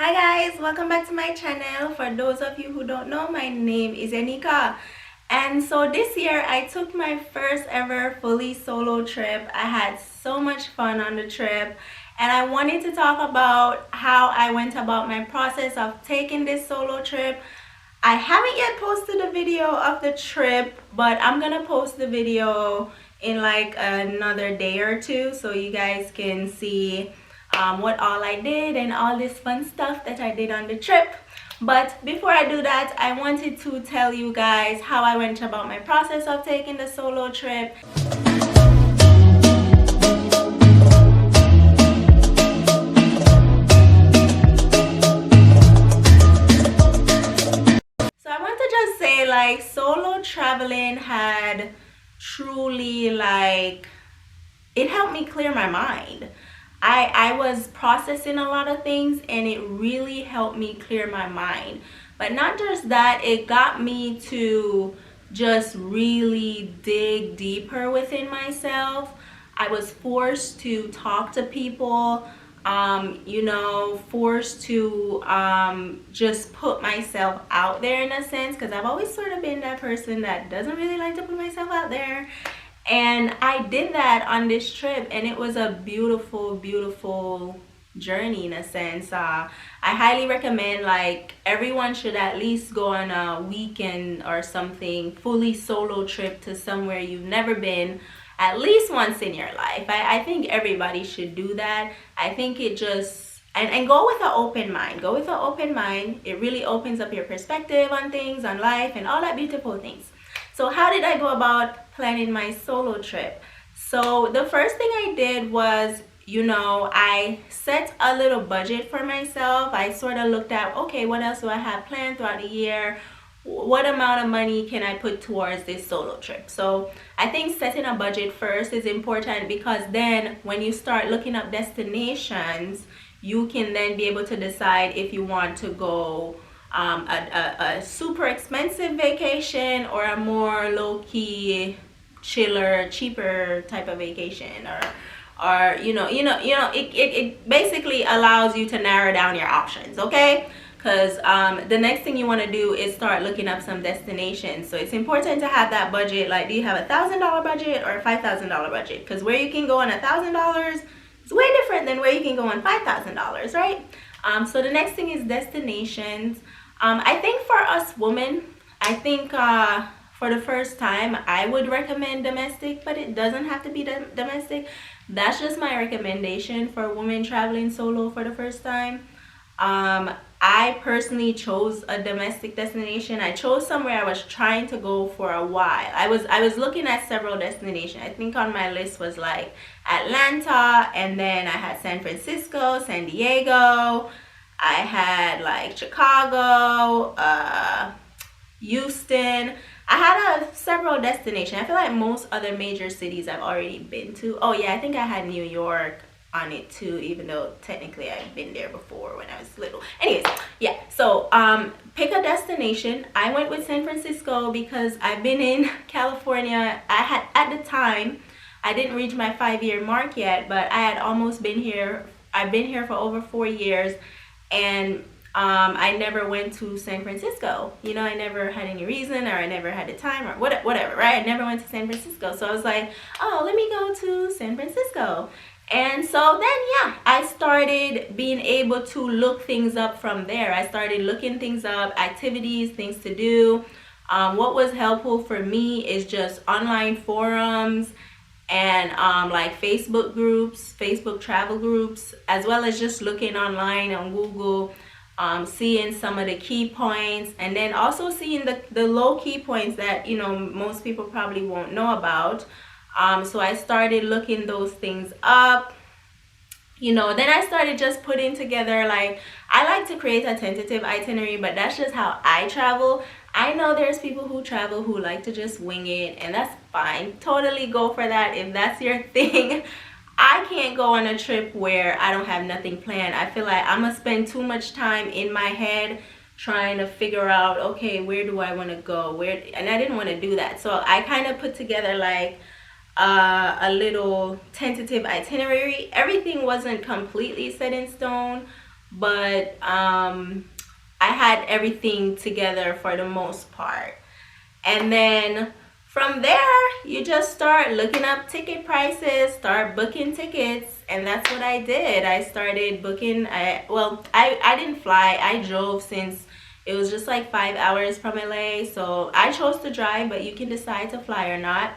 Hi guys, welcome back to my channel. For those of you who don't know, my name is Enika. And so this year I took my first ever fully solo trip. I had so much fun on the trip and I wanted to talk about how I went about my process of taking this solo trip. I haven't yet posted a video of the trip, but I'm gonna post the video in like another day or two so you guys can see what all I did and all this fun stuff that I did on the trip. But before I do that, I wanted to tell you guys how I went about my process of taking the solo trip. So I want to just say, like, solo traveling had truly, like, it helped me clear my mind. I was processing a lot of things and it really helped me clear my mind. But not just that, it got me to just really dig deeper within myself. I was forced to talk to people, forced to just put myself out there in a sense, because I've always sort of been that person that doesn't really like to put myself out there. And I did that on this trip and it was a beautiful journey in a sense. I highly recommend, like, everyone should at least go on a weekend or something fully solo trip to somewhere you've never been at least once in your life. I think everybody should do that. I think it just and go with an open mind. Go with an open mind. It really opens up your perspective on things, on life, and all that beautiful things. So how did I go about planning my solo trip? So the first thing I did was, I set a little budget for myself. I sort of looked at, okay, what else do I have planned throughout the year? What amount of money can I put towards this solo trip? So I think setting a budget first is important, because then when you start looking up destinations, you can then be able to decide if you want to go a super expensive vacation or a more low-key, chiller, cheaper type of vacation, or it basically allows you to narrow down your options, okay? Because the next thing you want to do is start looking up some destinations. So it's important to have that budget. Like, do you have $1,000 budget or a $5,000 budget? Because where you can go on $1,000 is way different than where you can go on $5,000, right? So the next thing is destinations. I think for us women, I think for the first time, I would recommend domestic, but it doesn't have to be domestic. That's just my recommendation for women traveling solo for the first time. I personally chose a domestic destination. I chose somewhere I was trying to go for a while. I was looking at several destinations. I think on my list was like Atlanta, and then I had San Francisco, San Diego. I had like Chicago, Houston. I had several destinations. I feel like most other major cities I've already been to. Oh yeah, I think I had New York on it too, even though technically I've been there before when I was little. Anyways, yeah, so pick a destination. I went with San Francisco because I've been in California. I had, at the time, I didn't reach my 5-year mark yet, but I had almost been here. I've been here for over 4 years, and I never went to San Francisco. I never had any reason, or I never had the time, or whatever, right? I never went to San Francisco. So I was like, oh, let me go to San Francisco. And so then, yeah, I started being able to look things up from there. I started looking things up, activities, things to do. What was helpful for me is just online forums and like Facebook groups, Facebook travel groups, as well as just looking online on Google, seeing some of the key points, and then also seeing the low key points that most people probably won't know about. So I started looking those things up. Then I started just putting together, like, I like to create a tentative itinerary, but that's just how I travel. I know there's people who travel who like to just wing it, and that's fine. Totally go for that if that's your thing. I can't go on a trip where I don't have nothing planned. I feel like I'm gonna spend too much time in my head trying to figure out, okay, where do I want to go, and I didn't want to do that. So I kind of put together like a little tentative itinerary. Everything wasn't completely set in stone, but I had everything together for the most part. And then from there, you just start looking up ticket prices, start booking tickets, and that's what I did. I started booking. I didn't fly. I drove, since it was just like 5 hours from LA. So I chose to drive, but you can decide to fly or not.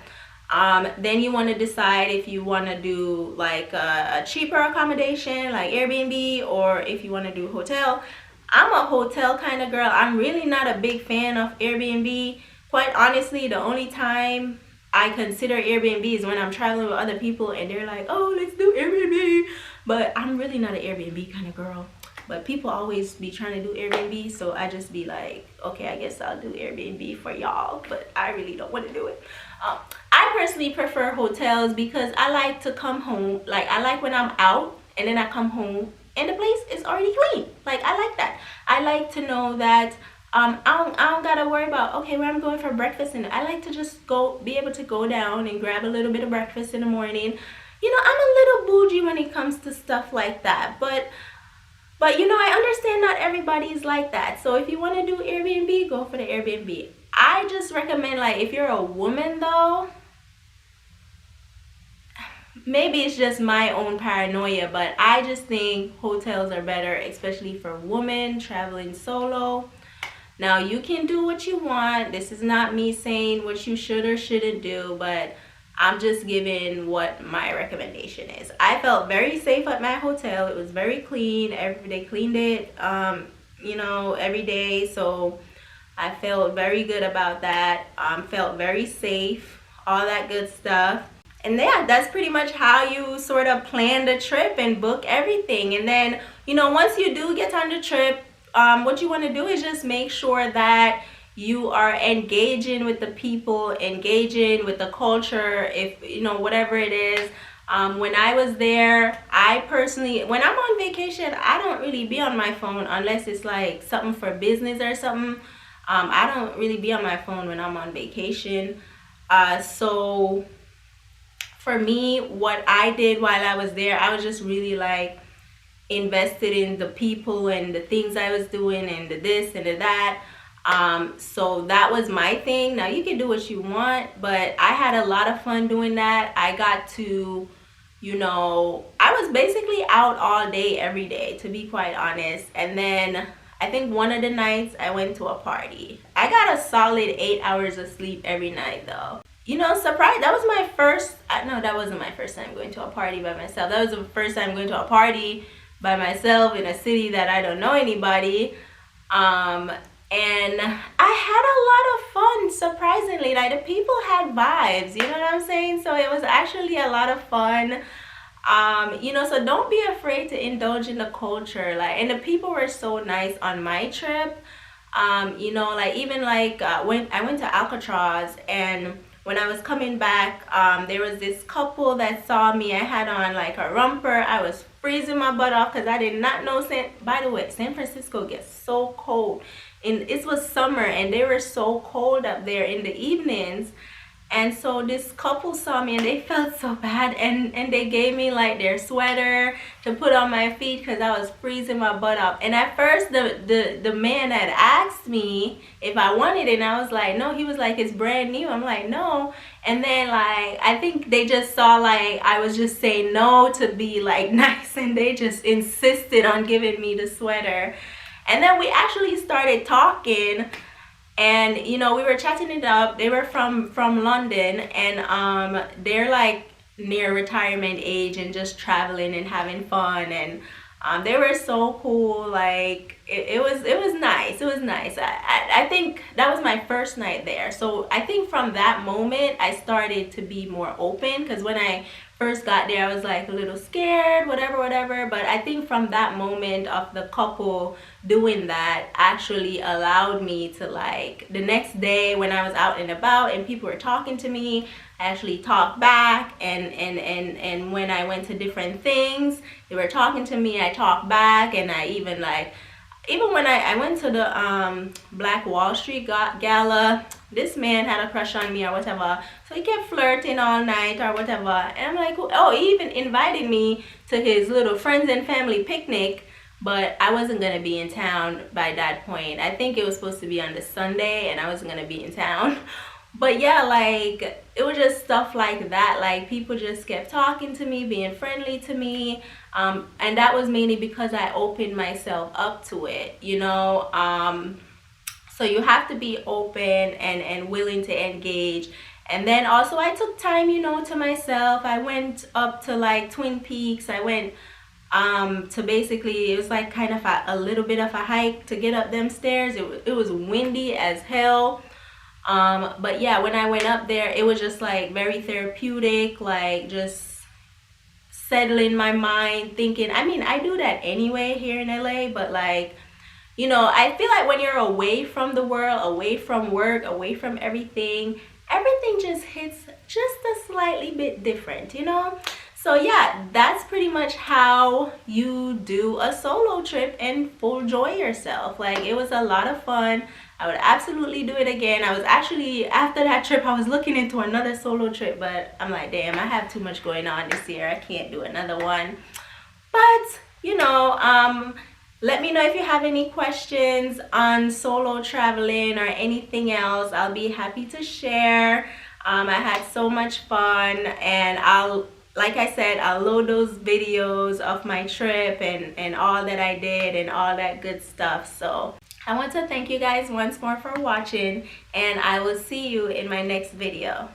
Then you want to decide if you want to do like a cheaper accommodation like Airbnb, or if you want to do hotel. I'm a hotel kind of girl. I'm really not a big fan of Airbnb. Quite honestly, the only time I consider Airbnb is when I'm traveling with other people and they're like, oh, let's do Airbnb. But I'm really not an Airbnb kind of girl. But people always be trying to do Airbnb, so I just be like, okay, I guess I'll do Airbnb for y'all, but I really don't want to do it. I personally prefer hotels because I like to come home. Like, I like when I'm out and then I come home and the place is already clean. Like, I like that. I like to know that I don't gotta worry about, okay, where I'm going for breakfast. And I like to just be able to go down and grab a little bit of breakfast in the morning. You know, I'm a little bougie when it comes to stuff like that, but you know, I understand not everybody is like that. So if you want to do Airbnb, go for the Airbnb. I just recommend, like, if you're a woman though, maybe it's just my own paranoia, but I just think hotels are better, especially for women traveling solo. Now, you can do what you want. This is not me saying what you should or shouldn't do, but I'm just giving what my recommendation is. I felt very safe at my hotel. It was very clean. They cleaned it, you know, every day. So I felt very good about that. Felt very safe, all that good stuff. And yeah, that's pretty much how you sort of plan the trip and book everything. And then, you know, once you do get on the trip, what you want to do is just make sure that you are engaging with the people, engaging with the culture, if you know, whatever it is. When I was there, I personally, when I'm on vacation, I don't really be on my phone unless it's like something for business or something. I don't really be on my phone when I'm on vacation. So for me, what I did while I was there, I was just really like invested in the people and the things I was doing and the this and the that. So that was my thing. Now, you can do what you want, but I had a lot of fun doing that. I got to, you know, I was basically out all day, every day, to be quite honest. And then I think one of the nights I went to a party. I got a solid 8 hours of sleep every night though. You know, surprise, that was my first, no, that wasn't my first time going to a party by myself. That was the first time going to a party by myself in a city that I don't know anybody. And I had a lot of fun, surprisingly. Like, the people had vibes, you know what I'm saying? So it was actually a lot of fun. You know, so don't be afraid to indulge in the culture. Like, and the people were so nice on my trip. You know, like, even like when I went to Alcatraz, and when I was coming back, there was this couple that saw me. I had on like a romper. I was freezing my butt off because I did not know by the way, San Francisco gets so cold. And it was summer and they were so cold up there in the evenings. And so this couple saw me and they felt so bad, and they gave me like their sweater to put on my feet because I was freezing my butt off. And at first the man had asked me if I wanted it, and I was like, no. He was like, it's brand new. I'm like, no. And then like, I think they just saw like I was just saying no to be like nice, and they just insisted on giving me the sweater. And then we actually started talking. And you know, we were chatting it up. They were from London, and they're like near retirement age and just traveling and having fun, and they were so cool. Like it was nice. It was nice. I think that was my first night there. So I think from that moment I started to be more open, because when I first got there I was like a little scared, whatever. But I think from that moment of the couple doing that actually allowed me to, like, the next day when I was out and about and people were talking to me, I actually talked back. And when I went to different things, they were talking to me, I talked back. And I even when I went to the Black Wall Street Gala, this man had a crush on me or whatever, so he kept flirting all night or whatever. And I'm like, oh, he even invited me to his little friends and family picnic. but I wasn't gonna be in town by that point. I think it was supposed to be on the Sunday and I wasn't gonna be in town. But yeah, like it was just stuff like that. Like people just kept talking to me, being friendly to me, and that was mainly because I opened myself up to it, you know. So you have to be open and willing to engage. And then also I took time, you know, to myself. I went up to like Twin Peaks. I went to basically, it was like kind of a little bit of a hike to get up them stairs. It was windy as hell. But yeah, when I went up there, it was just like very therapeutic, like just settling my mind, thinking. I mean, I do that anyway here in LA, but like, you know, I feel like when you're away from the world, away from work, away from everything just hits just a slightly bit different, you know. So yeah, that's pretty much how you do a solo trip and enjoy yourself. Like it was a lot of fun. I would absolutely do it again. I was actually, after that trip, I was looking into another solo trip, but I'm like, damn, I have too much going on this year. I can't do another one. But, you know, let me know if you have any questions on solo traveling or anything else. I'll be happy to share. I had so much fun, and like I said, I'll load those videos of my trip and all that I did and all that good stuff. So I want to thank you guys once more for watching, and I will see you in my next video.